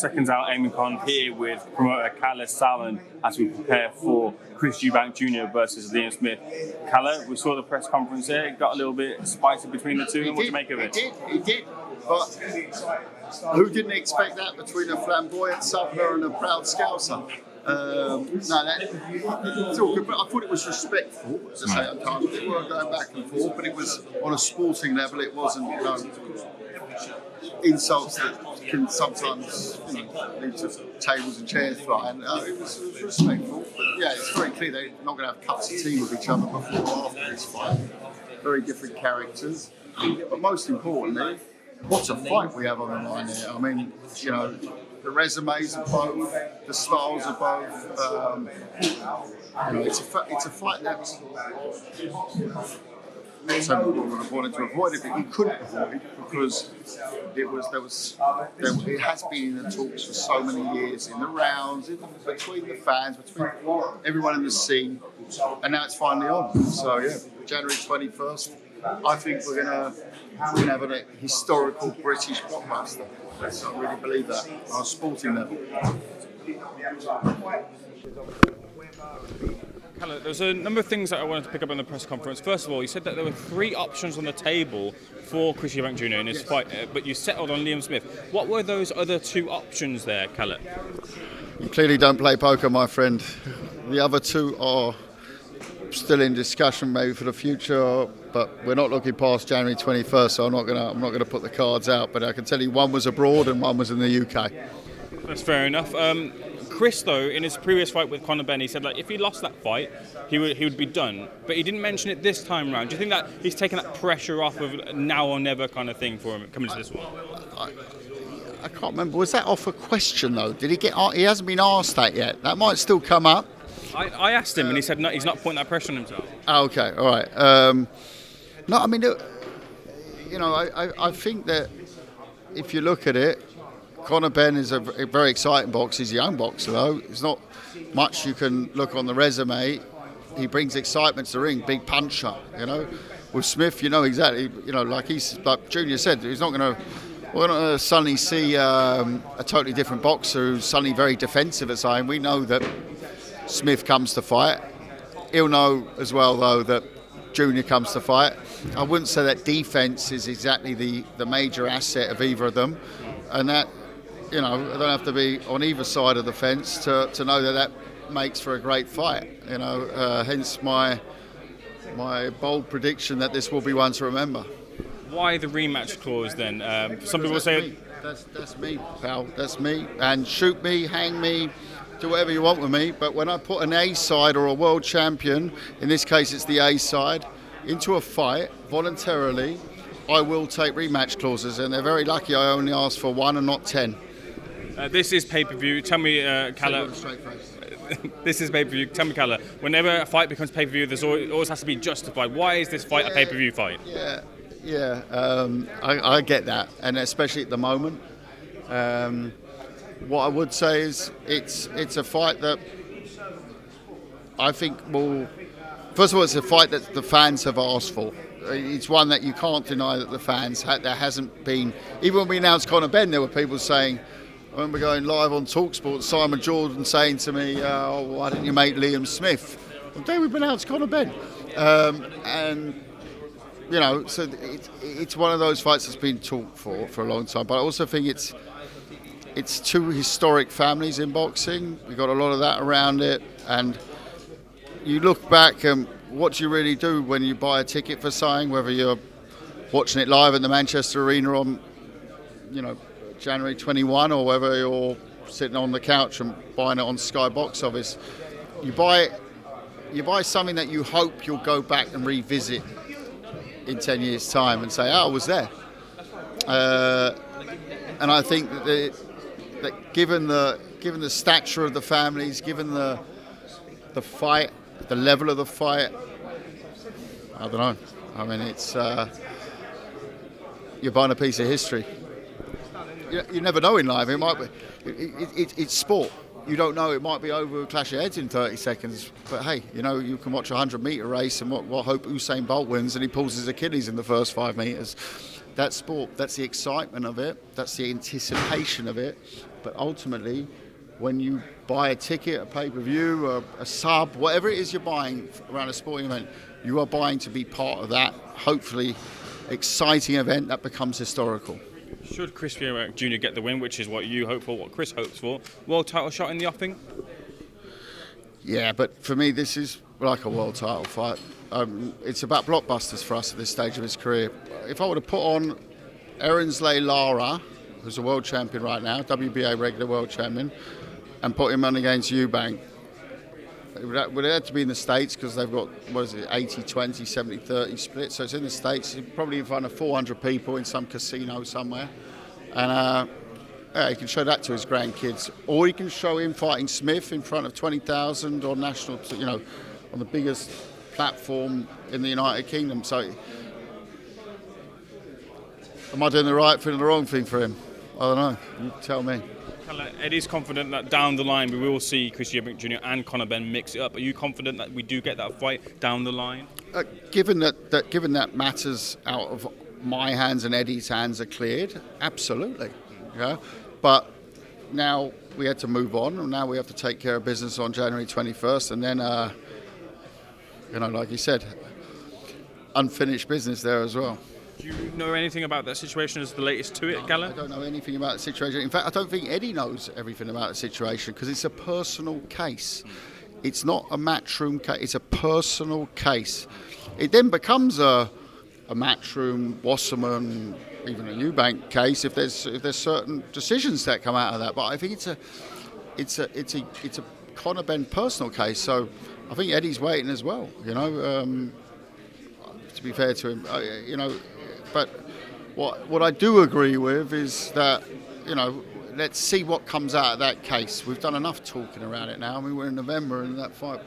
SecondsOut, Ayman here with promoter Kalle Sauerland as we prepare for Chris Eubank Jr. versus Liam Smith. Kalle, we saw the press conference there. It got a little bit spicy between the two. What do you make of it? It did. But who didn't expect that between a flamboyant Southerner and a proud Scouser? It's all good, but I thought it was respectful at the same time. They were going back and forth, but it was on a sporting level. It wasn't, insults that can sometimes, lead to tables and chairs flying. It was respectful, but yeah, it's very clear they're not going to have cups of tea with each other before or after this fight. Very different characters, but most importantly, what a fight we have on the line here. I mean, the resumes of both, the styles of both. It's a fight that some people would have wanted to avoid it, but you couldn't avoid because it has been in the talks for so many years, in the rounds, between the fans, between everyone in the scene, and now it's finally on. So yeah, January 21st. I think we're gonna have a historical British blockbuster. I really believe that on a sporting level. Kalle, there's a number of things that I wanted to pick up in the press conference. First of all, you said that there were 3 options on the table for Chris Eubank Jr. in his fight, but you settled on Liam Smith. What were those other 2 options there, Kalle? You clearly don't play poker, my friend. The other 2 are still in discussion, maybe for the future, but we're not looking past January 21st, so I'm not gonna put the cards out. But I can tell you, one was abroad and one was in the UK. That's fair enough. Chris, though, in his previous fight with CONOR BENN, he said if he lost that fight, he would be done. But he didn't mention it this time round. Do you think that he's taken that pressure off of now or never kind of thing for him coming to this one? I can't remember. Was that off a question though? Did he get? He hasn't been asked that yet. That might still come up. I asked him, and he said no, he's not putting that pressure on himself. Oh, okay, all right. No, I mean, I think that if you look at it, CONOR BENN is a very exciting boxer. He's a young boxer, though. There's not much you can look on the resume. He brings excitement to the ring, big puncher, With Smith, exactly, like Junior said, we're not going to suddenly see a totally different boxer who's suddenly very defensive at saying. We know that Smith comes to fight. He'll know as well, though, that Junior comes to fight. I wouldn't say that defence is exactly the major asset of either of them, and that I don't have to be on either side of the fence to know that makes for a great fight. Hence my bold prediction that this will be one to remember. Why the rematch clause then? Some people say that's me, pal. That's me. And shoot me, hang me, do whatever you want with me. But when I put an A side or a world champion, in this case it's the A side, into a fight voluntarily, I will take rematch clauses, and they're very lucky I only asked for 1 and not 10. This is pay-per-view. Tell me, Kalle. This is pay-per-view. Tell me, Kalle. Whenever a fight becomes pay-per-view, it always has to be justified. Why is this fight a pay-per-view fight? Yeah. I get that, and especially at the moment. What I would say is it's a fight that I think will. First of all, it's a fight that the fans have asked for. It's one that you can't deny that the fans there hasn't been. Even when we announced CONOR BENN, there were people saying. I remember going live on TalkSport, Simon Jordan saying to me, why didn't you make Liam Smith? Well, then we've announced CONOR BENN. So it's one of those fights that's been talked for a long time. But I also think it's 2 historic families in boxing. We've got a lot of that around it. And you look back and what do you really do when you buy a ticket for something, whether you're watching it live at the Manchester Arena on, January 21, or whether you're sitting on the couch and buying it on Sky Box Office. You buy something that you hope you'll go back and revisit in 10 years' time and say, I was there. And I think that given the stature of the families, given the fight, the level of the fight, I don't know. I mean, it's you're buying a piece of history. You never know in life. It might be. It's sport. You don't know. It might be over a clash of heads in 30 seconds. But hey, you can watch a 100-metre race and what hope Usain Bolt wins and he pulls his Achilles in the first 5 metres. That's sport. That's the excitement of it. That's the anticipation of it. But ultimately, when you buy a ticket, a pay-per-view, a sub, whatever it is you're buying around a sporting event, you are buying to be part of that, hopefully, exciting event that becomes historical. Should Chris Eubank Jr. get the win, which is what you hope for, what Chris hopes for, world title shot in the offing? Yeah, but for me, this is like a world title fight. It's about blockbusters for us at this stage of his career. If I were to put on Erensley Lara, who's a world champion right now, WBA regular world champion, and put him on against Eubank, it would have to be in the States because they've got, 80-20, 70-30 split. So it's in the States, probably in front of 400 people in some casino somewhere. And he can show that to his grandkids. Or he can show him fighting Smith in front of 20,000 on national, on the biggest platform in the United Kingdom. So am I doing the right thing or the wrong thing for him? I don't know. You tell me. Eddie's confident that down the line we will see Chris Eubank Jr. and Conor Benn mix it up. Are you confident that we do get that fight down the line? Given that matters out of my hands and Eddie's hands are cleared, absolutely. Yeah. But now we had to move on, and now we have to take care of business on January 21st, and then, like you said, unfinished business there as well. Do you know anything about that situation as the latest to it, Kalle? I don't know anything about the situation. In fact, I don't think Eddie knows everything about the situation because it's a personal case. It's not a matchroom case. It's a personal case. It then becomes a matchroom, Wasserman, even a Eubank case if there's certain decisions that come out of that. But I think it's a Conor Benn personal case. So I think Eddie's waiting as well. To be fair to him, But what I do agree with is that, let's see what comes out of that case. We've done enough talking around it now. I mean, we're in November, and that fight,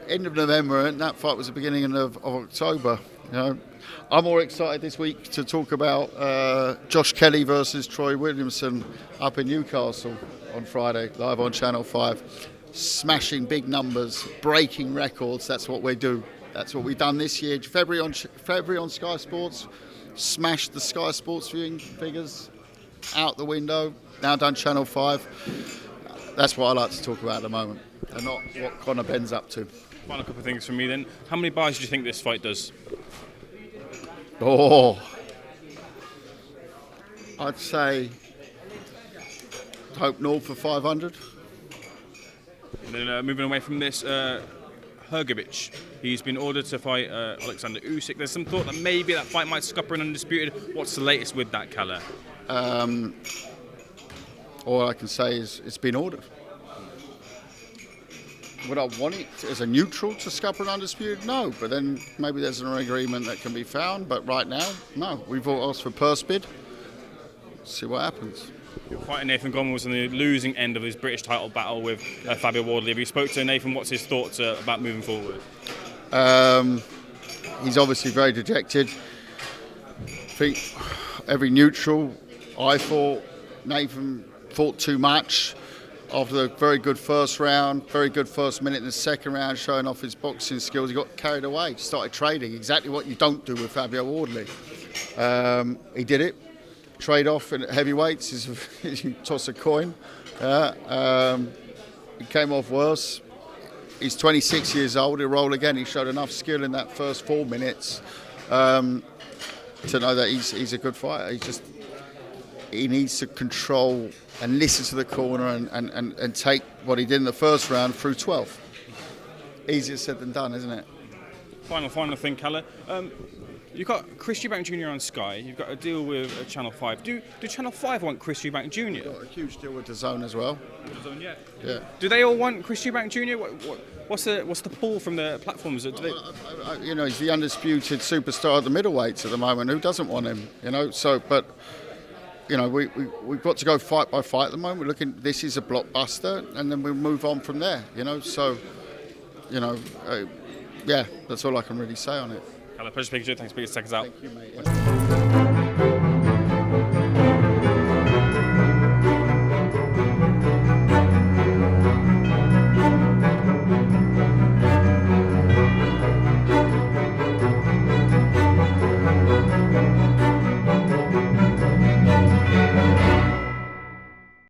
end of November, and that fight was the beginning of October. I'm more excited this week to talk about Josh Kelly versus Troy Williamson up in Newcastle on Friday, live on Channel 5. Smashing big numbers, breaking records. That's what we do. That's what we've done this year. February on Sky Sports, smashed the Sky Sports viewing figures out the window. Now done Channel 5. That's what I like to talk about at the moment, and not what Conor Benn's up to. Final couple of things from me then. How many buys do you think this fight does? I'd say hope north of 500. And then moving away from this, Hrgovic. He's been ordered to fight Alexander Usyk. There's some thought that maybe that fight might scupper in undisputed. What's the latest with that, Kalle? All I can say is it's been ordered. Would I want it as a neutral to scupper and undisputed? No, but then maybe there's an agreement that can be found. But right now, no. We've all asked for purse bid. See what happens. Your fighter Nathan Gorman was on the losing end of his British title battle with Fabio Wardley. Have you spoke to Nathan? What's his thoughts about moving forward? He's obviously very dejected. I think every neutral, I thought Nathan fought too much. After a very good first round, very good first minute in the second round, showing off his boxing skills, he got carried away, started trading, exactly what you don't do with Fabio Wardley. He did it. Trade off in heavyweights, you toss a coin. He came off worse. He's 26 years old, he'll roll again. He showed enough skill in that first 4 minutes to know that he's a good fighter. He needs to control and listen to the corner and take what he did in the first round through 12. Easier said than done, isn't it? Final thing, Kalle. You've got Chris Eubank Jr. on Sky. You've got a deal with Channel 5. Do Channel 5 want Chris Eubank Jr.? Got a huge deal with DAZN as well. DAZN, yeah. Yeah. Do they all want Chris Eubank Jr.? What's the pull from the platforms? He's the undisputed superstar of the middleweights at the moment. Who doesn't want him? We've got to go fight by fight at the moment. We're looking. This is a blockbuster, and then we'll move on from there. That's all I can really say on it. Kalle, pleasure speaking to you. Thanks for being SecondsOut. Thank you, mate.